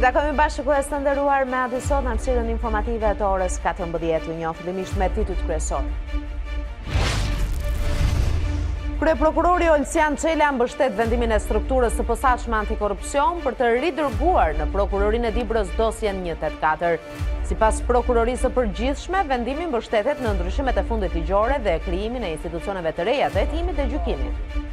I takojmë bashkëkohës të nderuar me Adi sot në hapësirën informative të orës 14, u njoh fillimisht me titujt kryesor. Kryeprokurori Olsian Çela mbështet vendimin e strukturës së posaçme antikorrupsion për të ridërguar në prokurorinë e Dibrës dosjen 184. Sipas prokurorisë së përgjithshme, vendimi mbështetet në ndryshimet e fundit ligjore dhe krijimin e institucioneve të reja të hetimit dhe gjykimit.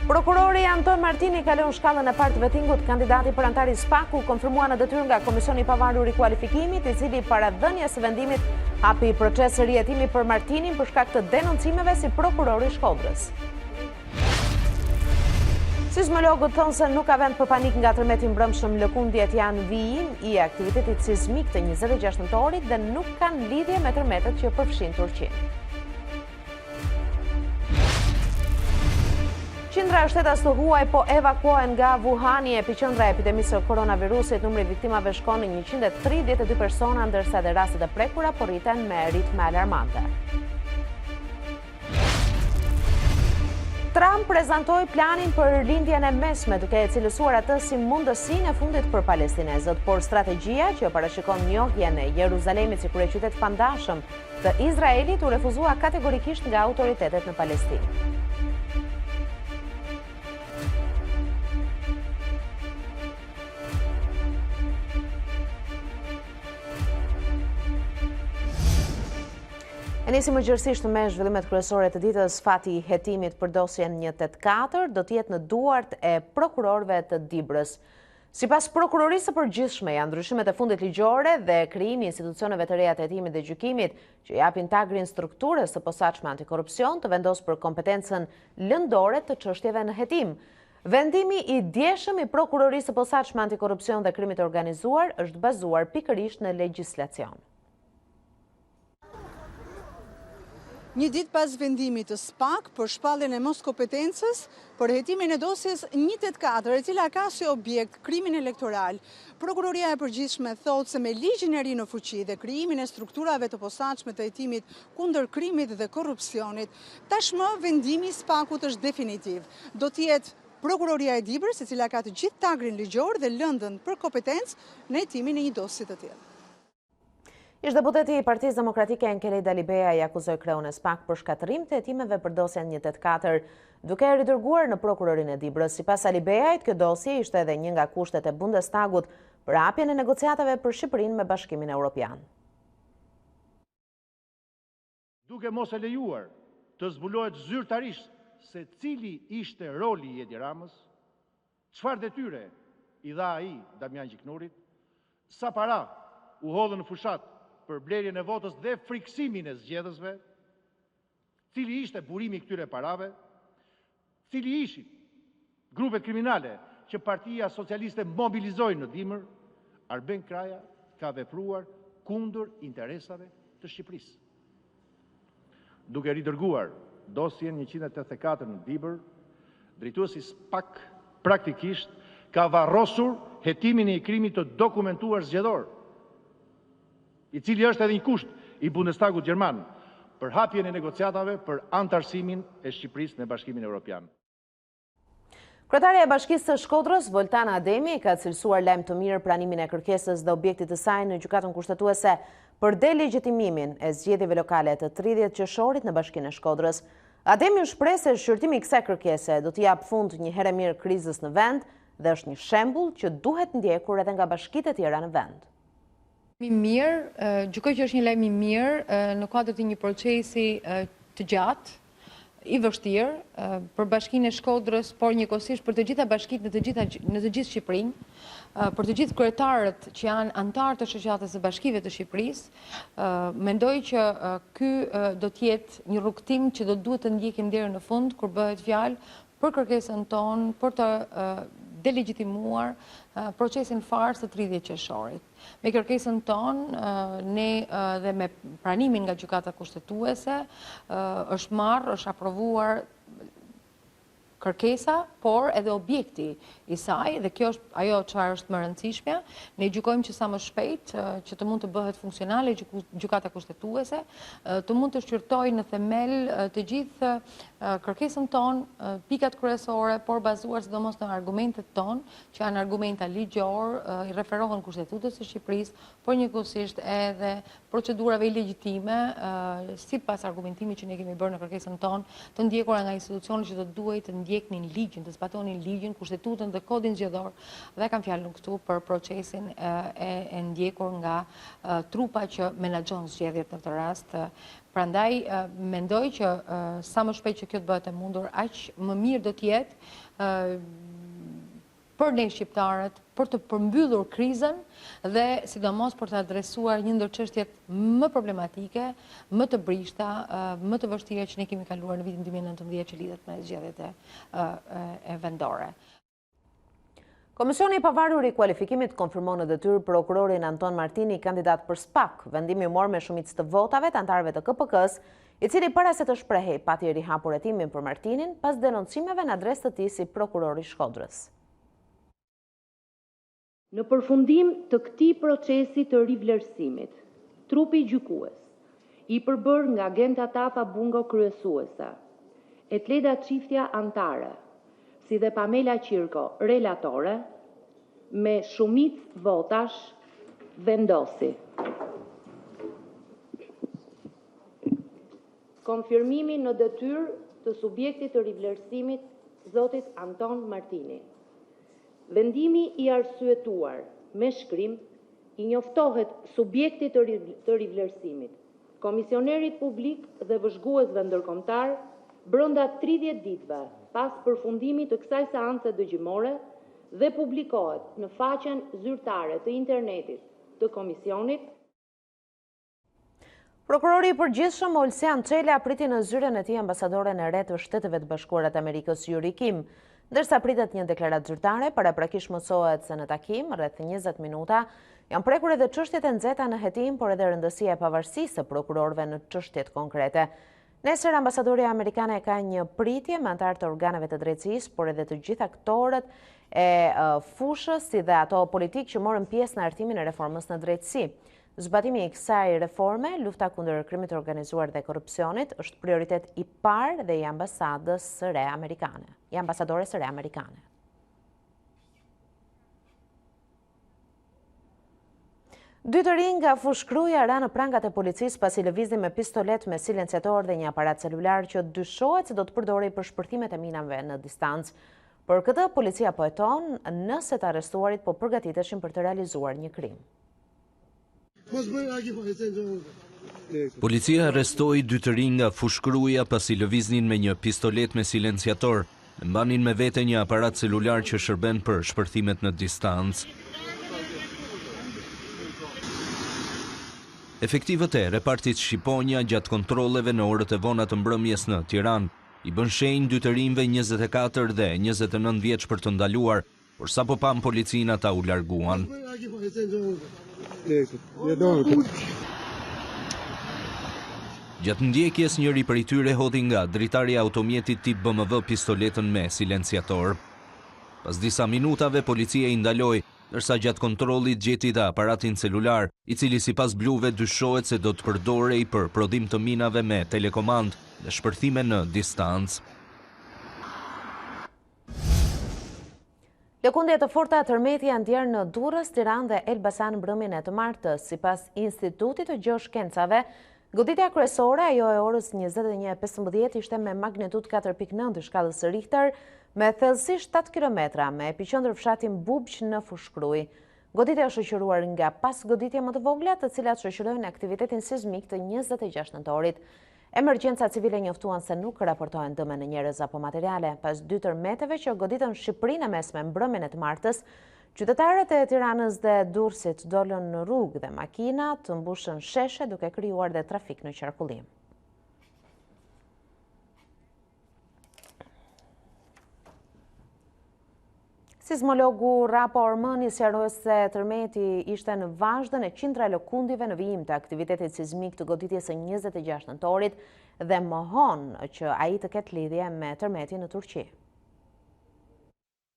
Prokurori Anton Martini kalon shkallën e parë të vettingut. Kandidati për antari SPAK-u konfirmua në detyrë nga Komisioni i Pavarur i Kualifikimit, i cili para dhënies së vendimit hapi proces rihetimi për Martinin për shkak të denoncimeve si prokurori i Shkodrës. Sismologët thonë se nuk ka vend për panik nga tërmeti mbrëmshëm. Lëkundjet janë vijim i aktivitetit sismik të 26 nëntorit dhe nuk kanë lidhje me tërmetet që përfshin Turqinë. Qindra e shtetas të huaj po evakuohen nga Wuhani, epiqendra e epidemisë së koronavirusit. Numri i viktimave shkon në 132 persona, ndërsa edhe rastet e prekura po rriten me ritme alarmante. Trump prezantoi planin për lindjen e mesme, duke e cilësuar atë si mundësinë e fundit për palestinezët, por strategjia që parashikon njohjen e Jeruzalemit si kryeqytet pandashëm të Izraelit u refuzua kategorikisht nga autoritetet në Palestinë. E nisim gjërësisht me zhvillimet kryesore të ditës. Fati i hetimit për dosjen 184 do të jetë në duart e prokurorëve të Dibrës. Sipas prokurorisë së përgjithshme, janë ndryshimet e fundit ligjore dhe krijimi i institucioneve të reja të hetimit dhe gjykimit që japin tagrin strukturës së posaçme antikorrupsion të vendosur për kompetencën lëndore të çështjeve në hetim. Vendimi i djeshëm i prokurorisë së posaçme antikorrupsion dhe krimit të organizuar është bazuar pikërisht në legjislacion. Një ditë pas vendimit të SPAK për shpalljen e mos kompetencës për hetimin e dosjes 184, e cila ka si objekt krimin elektoral, Prokuroria e Përgjithshme thotë se me ligjin e ri në fuqi dhe krijimin e strukturave të posaçme të hetimit kundër krimit dhe korrupsionit, tashmë vendimi i SPAK-ut është definitiv. Do të jetë Prokuroria e Dibrës, e cila ka të gjithë tagrin ligjor dhe lëndën për kompetencë në hetimin e një dosje të tillë. Ish deputeti i Partisë Demokratike Enkeli Dalibeja i akuzoi kreun e SPAK për shkatërim të hetimeve për dosjen 184, duke e ridërguar në prokurorinë e Dibrës. Sipas Dalibejait, kjo dosje ishte edhe një nga kushtet e Bundestagut për hapjen e negociatave për Shqipërinë me Bashkimin Evropian. Duke mos e lejuar të zbulohet zyrtarisht se cili ishte roli i Edi Ramës, çfarë detyre i dha ai Damian Gjiknurit, sa para u hodhën në fushat për blerjen e votës dhe friksimin e zgjedhësve, cili ishte burimi i këtyre parave, cili ishin grupet kriminale që Partia Socialiste mobilizoi në dimër, Arben Kraja ka vepruar kundër interesave të Shqipërisë. Duke ridërguar dosjen 184 në Dibër, drejtuesi SPAK praktikisht ka varrosur hetimin e krimit të dokumentuar zgjedhor, i cili është edhe një kusht i Bundestagut Gjerman për hapjen e negociatave për antarësimin e Shqipërisë në Bashkimin Evropian. Kryetaria e Bashkisë së Shkodrës, Voltana Ademi, ka cilësuar lajm të mirë pranimin e kërkesës dhe objektit të saj në gjykatën kushtetuese për delegjitimimin e zgjedhjeve lokale të 30 qershorit në Bashkinë e Shkodrës. Ademi u shpreh se shqyrtimi i kësaj kërkese do të jap fund një herë mirë krizës në vend dhe është një shembull që duhet ndjekur edhe nga bashkitë e tjera në vend. Gjykoj që është një lajm i mirë në kuadër të një procesi të gjatë, i vështirë për Bashkinë e Shkodrës, por njëkohësisht për të gjitha bashkitë në të gjithë Shqipërinë, për të gjithë kryetarët që janë antarë të shoqatës së bashkive të Shqipërisë. Mendoj që ky do të jetë një rrugtim që do duhet të ndjekim deri në fund, kur bëhet fjalë për kërkesën tonë për të delegjitimuar procesin fars të 30 qershorit. Me kërkesën tonë, ne dhe me pranimin nga gjykata kushtetuese, është aprovuar kërkesa, por edhe objekti i saj, dhe kjo është ajo çfarë është më e rëndësishme. Ne gjykojmë që sa më shpejt që të mund të bëhet funksionale gjykata kushtetuese, të mund të shqyrtojë në themel të gjithë kërkesën tonë, pikat kryesore, por bazuar sidomos në argumentet tonë, që janë argumenta ligjor, i referohen Kushtetutës së Shqipërisë, por njëkohësisht edhe procedurave ilegjitime, sipas argumentimit që ne kemi bërë në kërkesën tonë, të ndjekura nga institucionet që do duhet të ndjeknin ligjin, të zbatonin ligjin, Kushtetutën dhe Kodin Zgjedhor, dhe kam fjalën këtu për procesin e ndjekur nga trupa që menaxhon zgjedhjet në këtë rast. Prandaj mendoj që sa më shpejt që kjo të bëhet e mundur, aq më mirë do të jetë për ne shqiptarët, për të përmbyllur krizën dhe sidomos për të adresuar një ndër çështjet më problematike, më të brishta, më të vështira që ne kemi kaluar në vitin 2019 që lidhet me zgjedhjet e vendore. Komisioni i pavarur i kualifikimit konfirmon në detyrë prokurorin Anton Martini, kandidat për SPAK. Vendimi u mor me shumicë të votave të anëtarëve të KPK-s, i cili para se të shprehej pati rihapur hetimin për Martinin pas denoncimeve në adresë të tij si prokuror i Shkodrës. Në përfundim të këtij procesi të rivlerësimit, trupi gjykues, i përbër nga Genta Tafa Bungo kryesuesa, Etleda Çiftja antare, si dhe Pamela Qirko, relatore, me shumicë votash vendosi. Konfirmimi në detyrë të subjektit të rivlerësimit, zotit Anton Martini. Vendimi i arsyetuar me shkrim i njoftohet subjektit të rivlerësimit, komisionerit publik dhe vëzhguesve ndërkombëtar brenda 30 ditëve pas përfundimit të kësaj seance dëgjimore dhe publikohet në faqen zyrtare të internetit të komisionit. Prokurori i përgjithshëm Olsean Çela priti në zyrën e tij ambasadoren e re të Shteteve të Bashkuara të Amerikës Yuri Kim, ndërsa pritet një deklaratë zyrtare. Paraprakisht mësohet se në takim rreth 20 minuta janë prekur edhe çështjet e nxehta në hetim, por edhe rëndësia e pavarësisë së prokurorëve në çështjet konkrete. Nesër ambasadoria amerikane ka një pritje me anëtarë të organeve të drejtësisë, por edhe të gjithë aktorët e fushës, si dhe ato politikë që morën pjesë në hartimin e reformës në drejtësi. Zbatimi i kësaj reforme, lufta kundër krimit të organizuar dhe korrupsionit, është prioritet i parë dhe i ambasadores së re amerikane. Dy të rinj nga fushkruja ra në prangat e policisë pasi lëviznin me pistolet me silenciator dhe një aparat celular që dyshohet se do të përdorej për shpërtimet e minave në distancë. Për këtë, policia po heton nëse të arrestuarit po përgatiteshin për të realizuar një krim. Policia arrestoi dy të rinj nga fushkruja pasi lëviznin me një pistolet me silenciator dhe mbanin me vete një aparat celular që shërben për shpërtimet në distancë. Efektivët e repartit Shqiponja gjatë kontrolleve në orët e vona të mbrëmjes në Tiranë i bën shenjë dy të rinjve 24 dhe 29 vjeç për të ndaluar, por sapo pam policinë ata u larguan. Gjatë ndjekjes njëri prej tyre hodhi nga dritari i automjetit tip BMW pistoletën me silenciator. Pas disa minutave policia i ndaloi, ndërsa gjatë kontrollit gjeti dhe aparatin celular, i cili sipas bluve dyshohet se do të përdorej për prodhim të minave me telekomand dhe shpërthime në distancë. Lëkundje të forta tërmeti janë ndjerë në Durrës, Tiranë dhe Elbasan mbrëmjen e të martës. Sipas Institutit të Gjeoshkencave, goditja kryesore, ajo e orës 21:15, ishte me magnitudë 4.9 shkallës së Richter, me thellësi 7 km, me epiqendër fshatin Bubq në Fushkruj. Goditja është shoqëruar nga pas goditje më të vogla, të cilat shoqërojnë aktivitetin sismik të 26 nëntorit. Emergjenca civile njoftuan se nuk raportohen dëme në njerëz apo materiale. Pas 2 tërmeteve që goditën Shqipërinë e mesme mbrëmjen e të martës, qytetarët e Tiranës dhe Durrësit dolën në rrugë dhe makina të mbushën sheshe, duke krijuar dhe trafik në qarkullim. Sismologu Rapo Ormani sqaroi se tërmeti ishte në vazhdën e qindra lëkundive në vijim të aktivitetit sismik të goditjes së 26 nëntorit dhe mohon që ai të ketë lidhje me tërmetin në Turqi.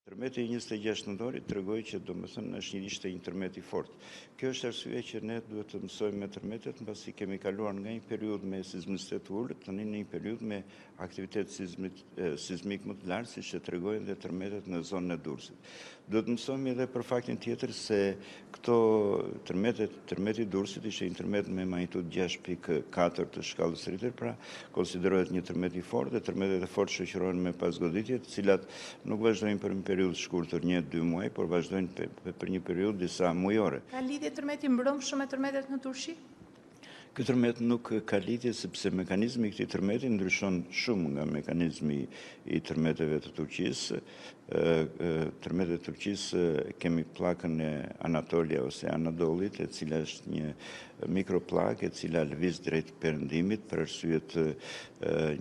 Intermeti 26 nëntorit tregoi që domethënë është ishte intermeti fort. Kjo është arsye që ne duhet të mësojmë me tërmetet, mbasi kemi kaluar nga një periudhë me sismicitet ulët, tani në një periudhë me aktivitet sismik më të lartë, siç e tregojnë dhe tërmetet në zonën e Durrësit. Duhet të mësojmë edhe për faktin tjetër se këto tërmeti i Durrësit ishte një tërmet me magnitudë 6.4 të shkallës Richter, pra konsiderohet një tërmet i fortë dhe tërmetet e fortë shoqërohen me pasgoditje, të cilat nuk vazhdojnë për një periudhë shkurtër 1-2 muaj, por vazhdojnë për një periudhë disa mujore. Ka lidhje tërmeti mbrëmshëm me tërmetet në Turqi? Ky tërmet nuk ka lidhje sepse mekanizmi i këtij tërmeti ndryshon shumë nga mekanizmi i tërmeteve të Turqisë. Tërmetet e Turqisë kemi pllakën e Anatolia ose Anadolit, e cila është një mikroplakë e cila lëviz drejt perëndimit për arsye të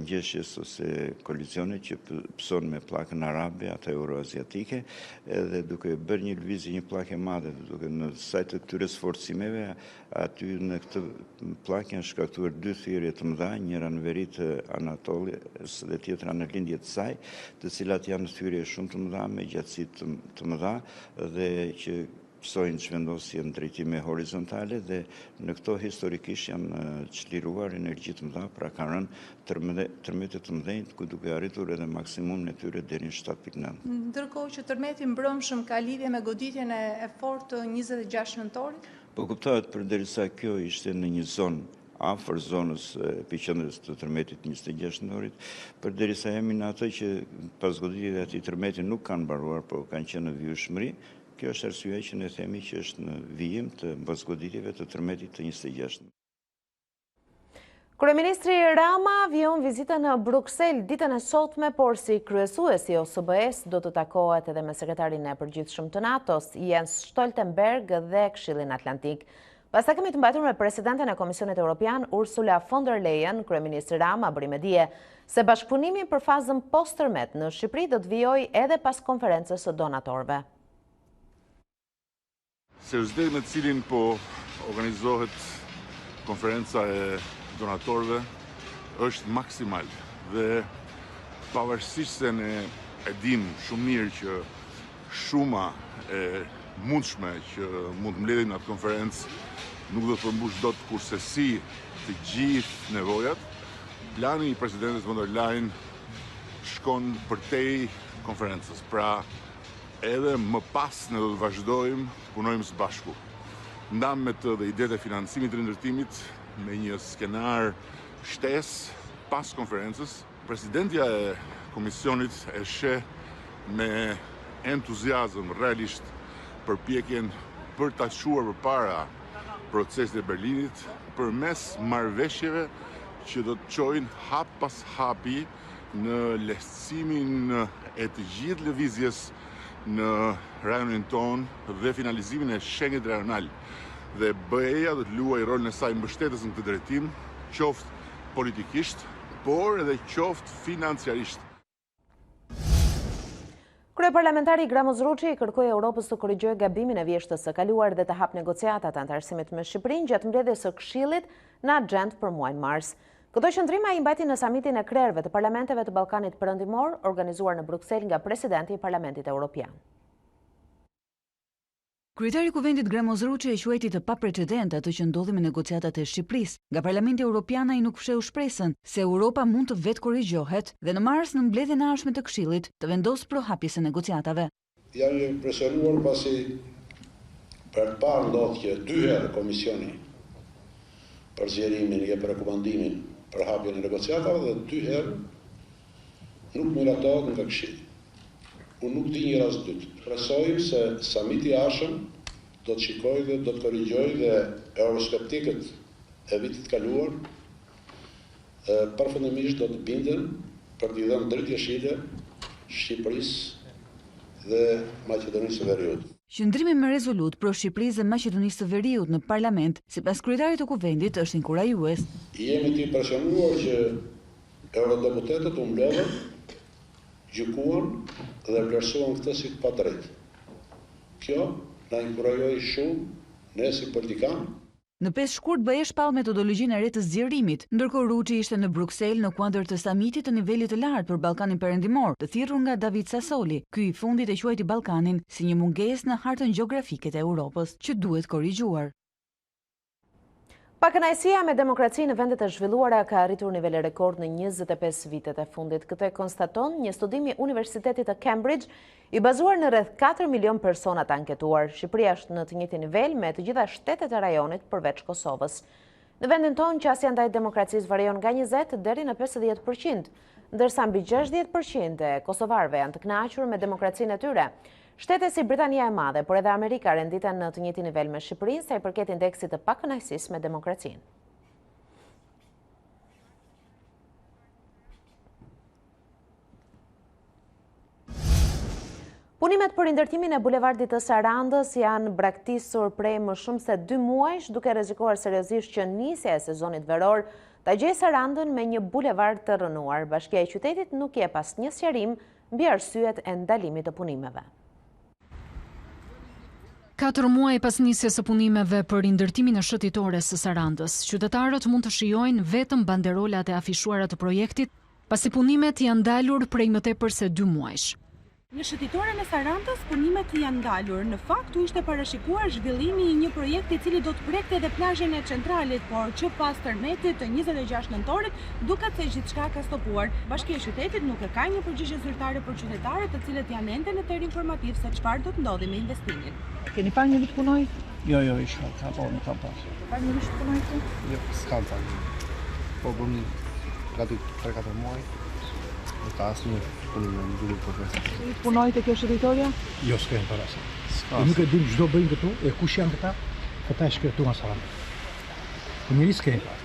ngjeshjes ose kolizione që pëson me pllakën arabe, atë euroaziatike, edhe duke bërë një lëvizje një pllakë e madhe, duke në sajt të këtyre sforcimeve, aty në këtë pllakë janë shkaktuar 2 thirrje të mëdha, njëra në veri të Anatolias dhe tjetra në lindje të saj, të cilat janë thirrje shumë të mëdha me gjatësi të mëdha dhe që pësojnë zhvendosje në drejtime horizontale dhe në këto historikisht janë çliruar energji të mëdha, pra kanë rënë tërmete të mëdhenj, ku duke arritur edhe maksimum në tyre deri në 7.9. Ndërkohë që tërmeti mbrëmshëm ka lidhje me goditjen e fortë 26 nëntorit? Po kuptohet, përderisa kjo ishte në një zonë afër zonës epicendrës të tërmetit 26 nëntorit, përderisa jemi në atë që pasgoditjet e atij tërmeti nuk kanë mbaruar, por kanë qenë në vijshmëri. Kjo është arsyeja që ne themi që është në vijim të pasgoditjeve të tërmetit të 26. Kryeministri Rama vijon vizitën në Bruksel ditën e sotme, por si kryesuesi i OSBE-s do të takohet edhe me sekretarin e përgjithshëm të NATO-s, Jens Stoltenberg dhe Këshillin Atlantik. Pastaj kemi të mbajtur me presidenten e Komisionit Evropian, Ursula von der Leyen, kryeministri Rama bëri me dije se bashkëpunimi për fazën post-tërmet në Shqipëri do të vijojë edhe pas konferencës së donatorëve. Serioziteti me të cilin po organizohet konferenca e donatorëve është maksimal dhe pavarësisht se ne e dim shumë mirë që shuma e mundshme që mund të mbledhin në atë konferencë nuk do të përmbush dot kurse si të gjithë nevojat, plani i presidentes von der Leyen shkon përtej konferencës. Pra, edhe më pas ne do të vazhdojmë të punojmë së bashku. Ndam me të dhe idetë e financimit të rindërtimit me një skenar shtesë pas konferencës. Presidentja e Komisionit e sheh me entuziazëm realisht përpjekjen për ta çuar përpara procesit e Berlinit përmes marrëveshjeve që do të çojnë hap pas hapi në lehtësimin e të gjithë lëvizjes në rajonin ton dhe finalizimin e shenjës rajonal. Dhe BE-ja do të luajë rolin e saj mbështetës në këtë drejtim, qoftë politikisht, por edhe qoftë financiarisht. Kryeparlamentari Gramoz Ruçi kërkoi Europës të korrigjojë gabimin e vjeshtës së kaluar dhe të hapë negociatat antarësimit me Shqipërinë gjatë mbledhjes së Këshillit në agjendë për muajin mars. Këto qëndrime ai mbajti në samitin e krerëve të parlamenteve të Ballkanit Perëndimor, organizuar në Bruksel nga presidenti i Parlamentit Evropian. Kryetari i Kuvendit Gramoz Ruçi e quajti të paprecedent atë që ndodhi me negociatat e Shqipërisë. Nga Parlamenti Evropian ai nuk fsheu shpresën se Europa mund të vetë korrigjohet dhe në mars në mbledhjen e ardhshme të Këshillit të vendosë përhapjes së negociatave. Jam impresionuar pasi për të parë ndodh që 2 herë komisioni për zgjerimin jep rekomandimin për hapjen e negociatave dhe 2 herë nuk miratohet nga Këshilli. Unë nuk di një rast dytë. Shpresoj se samiti i ardhshëm do të shikojë dhe do të korrigjojë dhe euroskeptikët e vitit kaluar përfundimisht do të binden për t'i dhënë drejt jeshile Shqipërisë dhe Maqedonisë së Veriut. Qëndrimi me rezolut pro Shqipërisë dhe Maqedonisë së Veriut në parlament, sipas kryetarit të kuvendit, është inkurajues. Jemi të impresionuar që eurodeputetët u mbledhën, gjykuan dhe vlerësuan këtë si të padrejtë. Kjo na inkurajoi shumë ne si politikanë Në 5 shkurt BE shpall metodologjinë e re të zgjerimit, ndërkohë Ruçi ishte në Bruksel në kuadër të samitit të nivelit të lartë për Ballkanin Perëndimor, të thirrur nga David Sassoli. Ky i fundit e quajti Ballkanin si një mungesë në hartën gjeografike të Europës që duhet korrigjuar. Pakënaqësia me demokraci në vendet e zhvilluara ka arritur nivele rekord në 25 vitet e fundit. Këtë e konstaton një studim i Universitetit të Cambridge i bazuar në rreth 4 milion persona të anketuar. Shqipëria është në të njëjtin nivel me të gjitha shtetet e rajonit përveç Kosovës. Në vendin tonë qasja ndaj demokracisë varion nga 20 deri në 50%, ndërsa mbi 60% e kosovarëve janë të kënaqur me demokracinë e tyre. Shtete si Britania e Madhe, por edhe Amerika renditen në të njëjtin nivel me Shqipërinë sa i përket indeksit të pakënaqësisë me demokracinë. Punimet për ndërtimin e bulevardit të Sarandës janë braktisur prej më shumë se 2 muajsh, duke rrezikuar seriozisht që nisja e sezonit veror ta gjejë Sarandën me një bulevard të rënuar. Bashkia e qytetit nuk jep asnjë sqarim mbi arsyet e ndalimit të punimeve. 4 muaj pas nisjes së punimeve për ndërtimin e shëtitores së Sarandës, qytetarët mund të shijojnë vetëm banderolat e afishuara të projektit, pasi punimet janë ndalur prej më tepër se 2 muajsh. Në shëtitoren e Sarandës, punimet janë ndalur. Në fakt, u ishte parashikuar zhvillimi i një projekti i cili do të prekte edhe plazhin e centralit, por që pas tërmetit të 26 nëntorit duket se gjithçka ka stopuar. Bashkia e qytetit nuk e ka një përgjigje zyrtare për qytetarët, të cilët janë ende në ter informativ se çfarë do të ndodhi me investimin. Keni parë një vit punoj? Jo, isha, nuk kam pas. Parë një vit punoj këtu? Jo, s'kam parë. Po bëm gati 3-4 muaj. Nuk ka asnjë punim në ndërtim profesional. Punoj te kjo shëtitoria? Jo, s'kem parasë. Nuk e dim çdo bëjnë këtu, e kush janë këta? Këta e shkretuan Sarandë. Po njëri s'kem parë.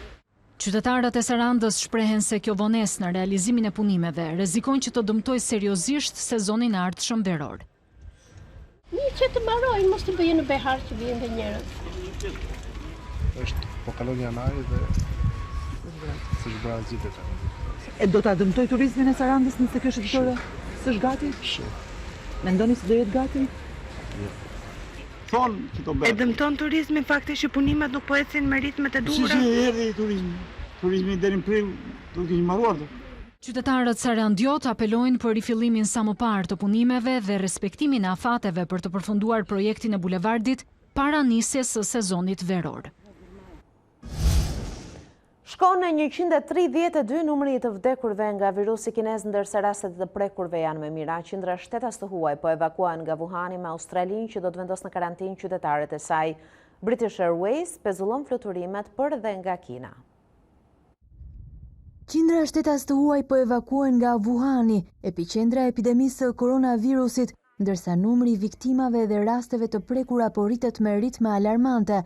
Qytetarët e Sarandës shprehen se kjo vonesë në realizimin e punimeve rrezikon që të dëmtojë seriozisht sezonin e ardhshëm veror. Një që të mbarojnë, mos të bëjnë në behar që vjen dhe njerëz. Është po kalon janari dhe s'është bërë zgjidhje. E do ta dëmtoj turizmin e Sarandës nëse kjo shëtitore s'është gati? Mendoni se do jetë gati? Jo. Thonë që do bëhet. E dëmton turizmin fakti që punimet nuk po ecin me ritmet e duhura? Si erdhi turizmi? Turizmi deri në prill do të kishte mbaruar. Qytetarët sarandiot apelojnë për rifillimin sa më parë të punimeve dhe respektimin e afateve për të përfunduar projektin e bulevardit para nisjes së sezonit veror. Shkon në 132 numri të vdekurve nga virusi kinez, ndërsa rastet të prekurve janë më mira. Qindra shtetas të huaj po evakuohen nga Wuhani me Australinë, që do të vendos në karantinë qytetarët e saj. British Airways pezullon fluturimet për dhe nga Kina. Qindra shtetas të huaj po evakuohen nga Wuhani, epiqendra e epidemisë së koronavirusit, ndërsa numri i viktimave dhe rasteve të prekura po rritet me ritme alarmante.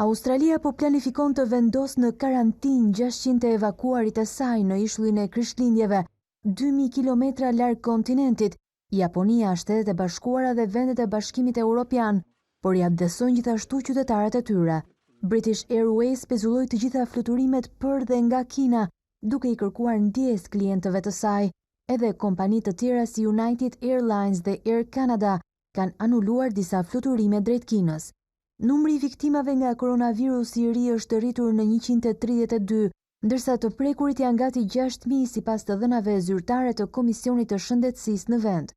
Australia po planifikon të vendos në karantinë 600 e evakuarit e saj në ishullin e Krishtlindjeve, 2000 kilometra larg kontinentit. Japonia, Shtetet e Bashkuara dhe vendet e Bashkimit Evropian, por ja abdesojnë gjithashtu qytetarët e tyre. British Airways pezulloi të gjitha fluturimet për dhe nga Kina, duke i kërkuar ndjes klientëve të saj. Edhe kompani të tjera si United Airlines dhe Air Canada kanë anuluar disa fluturime drejt Kinës. Numri i viktimave nga koronavirusi i ri është rritur në 132, ndërsa të prekurit janë gati 6.000 sipas të dhënave zyrtare të Komisionit të Shëndetësisë në vend.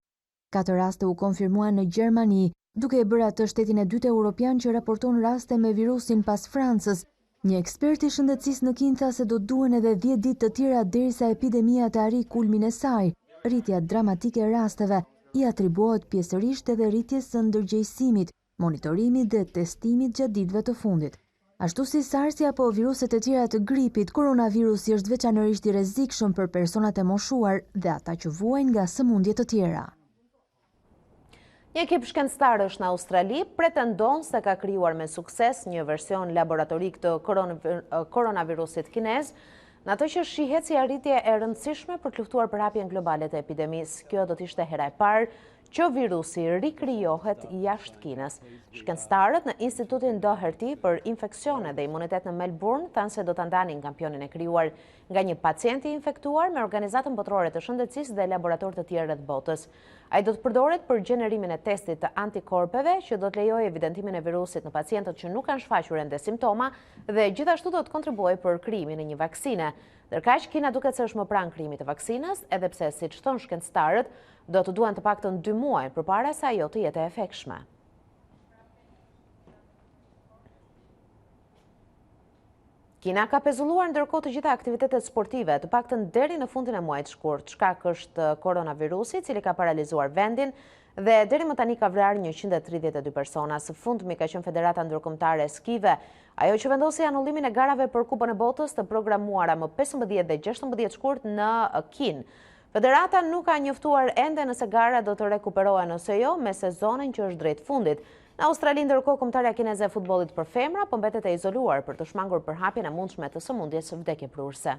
4 raste u konfirmuan në Gjermani, duke e bërë atë shtetin e dytë europian që raporton raste me virusin pas Francës. Një ekspert i shëndetësisë në Kinë tha se do duhen edhe 10 ditë të tjera derisa epidemia të arrijë kulmin e saj. Rritja dramatike e rasteve i atribuohet pjesërisht edhe rritjes së ndërgjegjësimit, monitorimit dhe testimit gjatë ditëve të fundit. Ashtu si SARS apo viruset e tjera të gripit, koronavirusi është veçanërisht i rrezikshëm për personat e moshuar dhe ata që vuajnë nga sëmundje të tjera. Një ekip shkencëtarësh në Australi pretendon se ka krijuar me sukses një version laboratorik të koronavirusit kinez, në atë që shihet si arritje e rëndësishme për të luftuar përhapjen globale të epidemisë. Kjo do të ishte hera e parë që virusi rikrijohet jashtë Kinës. Shkencëtarët në Institutin Doherty për infeksione dhe imunitet në Melbourne thanë se do të ndanin kampionin e krijuar nga një pacient i infektuar me Organizatën Botërore të Shëndetësisë dhe laboratorë të tjerë rreth botës. Ai do të përdoret për gjenerimin e testit të antikorpeve që do të lejojë evidentimin e virusit në pacientët që nuk kanë shfaqur ende simptoma dhe gjithashtu do të kontribuojë për krijimin e një vaksine. Ndërkaq, Kina duket se është më pranë krijimit të vaksinës, edhe pse, siç thonë shkencëtarët, do të duan të paktën 2 muaj përpara se ajo të jetë e efektshme. Kina ka pezulluar ndërkohë të gjitha aktivitetet sportive, të paktën deri në fundin e muajit shkurt. Shkak është koronavirusi, i cili ka paralizuar vendin dhe deri më tani ka vrarë 132 persona. Së fundmi ka qenë Federata Ndërkombëtare e Skive, ajo që vendosi anullimin e garave për Kupën e Botës të programuara më 15 dhe 16 shkurt në Kinë. Federata nuk ka njoftuar ende nëse gara do të rekuperohen ose jo me sezonin që është drejt fundit. Në Australi, ndërkohë, kombëtarja kineze e futbollit për femra po mbetet e izoluar për të shmangur përhapjen e mundshme të sëmundjes vdekjeprurse.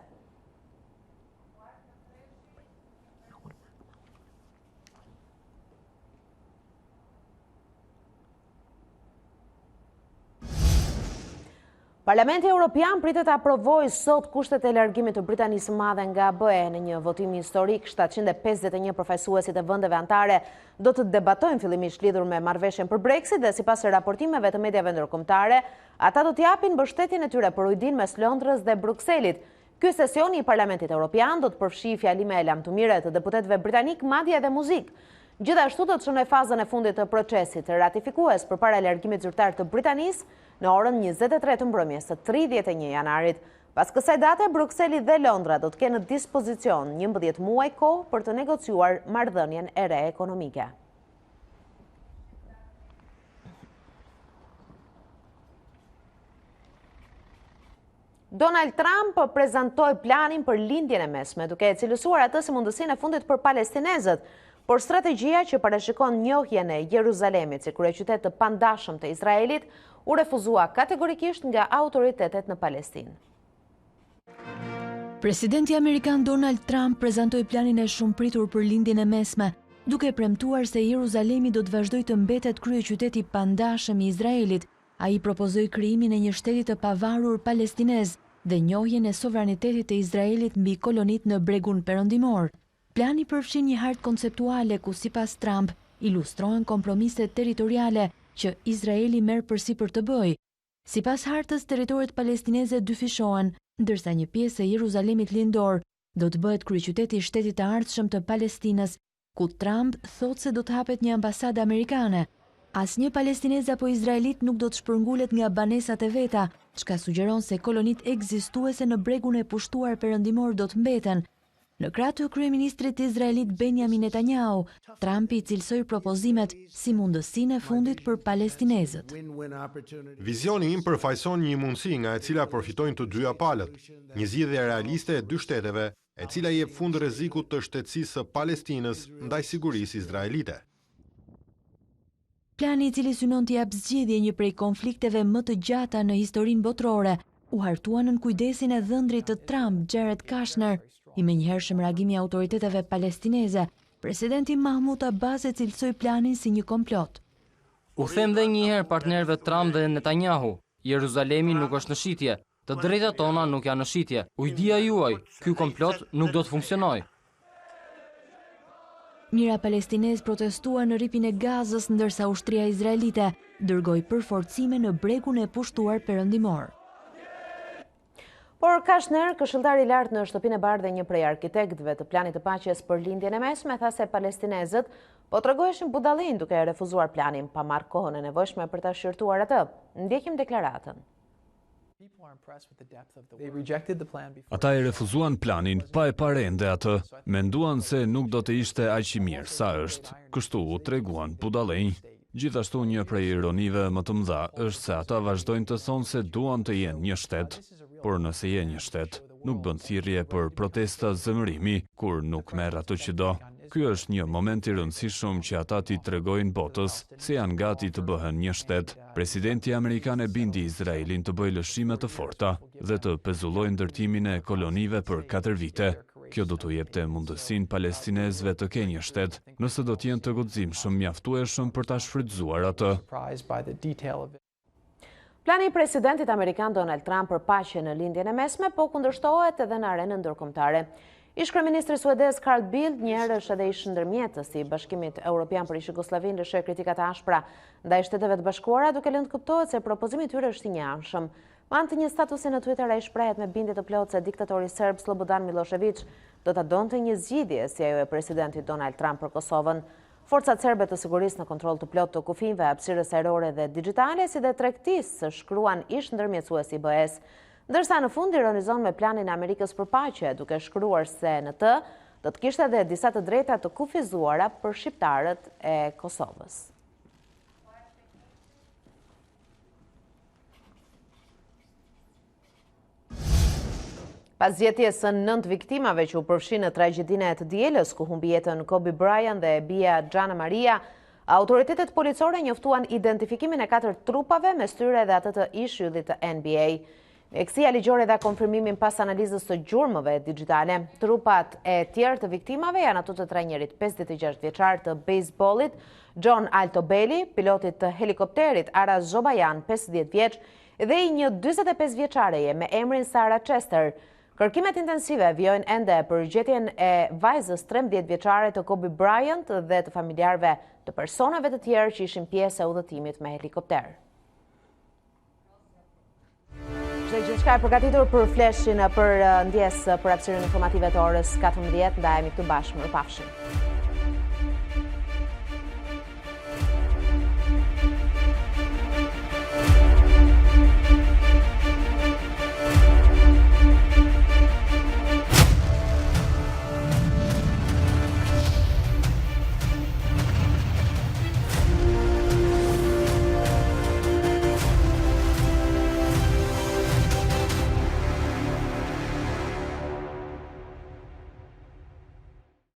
Parlamenti Evropian pritet të aprovojë sot kushtet e largimit të Britanisë së Madhe nga BE në një votim historik. 751 përfaqësuesit e vendeve anëtare do të debatojnë fillimisht lidhur me marrëveshjen për Brexit dhe sipas raportimeve të mediave ndërkombëtare, ata do të japin mbështetjen e tyre për ujdin mes Londrës dhe Brukselit. Ky sesioni i Parlamentit Evropian do të përfshijë fjalime e lamtumire të deputetëve britanik, madje edhe muzikë. Gjithashtu do të shënojë fazën e fundit të procesit ratifikues përpara largimit zyrtar të Britanisë në orën 23 të mbrëmjes të 31 janarit. Pas kësaj date, Brukseli dhe Londra do të kenë në dispozicion 11 muaj kohë për të negociuar marrëdhënien e re ekonomike. Donald Trump prezantoi planin për lindjen e mesme, duke e cilësuar atë si mundësinë e fundit për palestinezët, por strategjia që parashikon njohjen e Jeruzalemit si kryeqytet të pandashëm të Izraelit u refuzua kategorikisht nga autoritetet në Palestinë. Presidenti Amerikan Donald Trump prezantoi planin e shumëpritur për lindjen e mesme, duke premtuar se Jeruzalemi do të vazhdojë të mbetet kryeqyteti pandashëm i Izraelit. Ai propozoi krijimin e një shteti të pavarur palestinez dhe njohjen e sovranitetit të Izraelit mbi kolonitë në bregun perëndimor. Plani përfshin një hartë konceptuale ku sipas Trump ilustrohen kompromiset territoriale që Izraeli merr përsipër të bëjë. Sipas hartës, territoret palestineze dyfishohen, ndërsa një pjesë e Jeruzalemit lindor do të bëhet kryeqyteti i shtetit të ardhshëm të Palestinës, ku Trump thotë se do të hapet një ambasadë amerikane. Asnjë palestinez apo izraelit nuk do të shpërngulet nga banesat e veta, çka sugjeron se kolonitë ekzistuese në bregun e pushtuar perëndimor do të mbeten. Në krah të kryeministrit izraelit Benjamin Netanyahu, Trumpi cilësoi propozimet si mundësinë e fundit për palestinezët. Vizioni im përfaqëson një mundësi nga e cila përfitojnë të dyja palët, një zgjidhje realiste e dy shteteve, e cila jep fund rrezikut të shtetësisë së Palestinës ndaj sigurisë izraelite. Plani i cili synon të jap zgjidhje një prej konflikteve më të gjata në historinë botërore, u hartua nën kujdesin e dhëndrit të Trump, Jared Kushner, i menjëhershëm reagimi i autoriteteve palestineze. Presidenti Mahmud Abbas e cilësoi planin si një komplot. U them dhe një herë partnerëve Trump dhe Netanyahu, Jeruzalemi nuk është në shitje, të drejtat tona nuk janë në shitje. Ujdia juaj, ky komplot nuk do të funksionojë. Mira palestinez protestuan në ripin e Gazës, ndërsa ushtria izraelite dërgoi përforcime në bregun e pushtuar perëndimor. Por Kushner, këshilltar i lartë në Shtëpinë e Bardhë dhe një prej arkitektëve të planit të paqes për lindjen e mesme, tha se palestinezët po tregoheshin budallin duke refuzuar planin pa marrë kohën e nevojshme për ta shqyrtuar atë. Ndjekim deklaratën. Ata e refuzuan planin pa e parë ende atë, menduan se nuk do të ishte aq i mirë sa është, kështu u treguan budallënj. Gjithashtu një prej ironive më të mëdha është se ata vazhdojnë të thonë se duan të jenë një shtet, por nëse je një shtet, nuk bën thirrje për protesta zemërimi kur nuk merr ato që do. Ky është një moment i rëndësishëm që ata t'i tregojnë botës se janë gati të bëhen një shtet. Presidenti amerikan e bindi Izraelin të bëjë lëshime të forta dhe të pezullojë ndërtimin e kolonive për 4 vite. Kjo do t'u jepte mundësinë palestinezëve të kenë një shtet, nëse do t'jenë të guximshëm mjaftueshëm për ta shfrytzuar atë. Plani I presidentit amerikan Donald Trump për paqe në lindjen e mesme po kundërshtohet edhe në arenën ndërkombëtare. Ish-kryeministri suedez Carl Bildt njëherë është edhe ish ndërmjetës I Bashkimit Evropian për ish-Jugosllavinë lëshoi kritikat e ashpra ndaj Shteteve të Bashkuara duke lënë të kuptohet se propozimi I tyre është I njanshëm. Me anë të një statusi në Twitter ai shprehet me bindje të plotë se diktatori serb Slobodan Milošević do ta donte një zgjidhje si ajo e presidentit Donald Trump për Kosovën. Forcat serbe të sigurisë në kontroll të plotë të kufive, hapësirës ajrore dhe digjitale, si dhe tregtisë, shkruan ish ndërmjetësues I BE-s, ndërsa në fund ironizon me planin e Amerikës për paqe, duke shkruar se në të do të kishte edhe disa të drejta të kufizuara për shqiptarët e Kosovës. Pas zgjedhjes së 9 viktimave që u përfshin në tragjedinë e të dielës ku humbi jetën Kobe Bryant dhe bija Gianna Maria, autoritetet policore njoftuan identifikimin e 4 trupave mes tyre dhe atë të ish-yllit të NBA. Mjekësia ligjore dha konfirmimin pas analizës së gjurmëve digjitale. Trupat e tjerë të viktimave janë ato të trajnerit 56 vjeçar të bejsbollit John Altobelli, pilotit të helikopterit Aras Zobayan, 50 vjeç, dhe I një 45 vjeçareje me emrin Sarah Chester. Kërkimet intensive vijojnë ende për gjetjen e vajzës 13 vjeçare të Kobe Bryant dhe të familjarëve të personave të tjerë që ishin pjesë e udhëtimit me helikopter. Ishte gjithçka e përgatitur për flashin për ndjes për hapësirën informative të orës 14, ndajemi këtu bashkë, mirupafshim.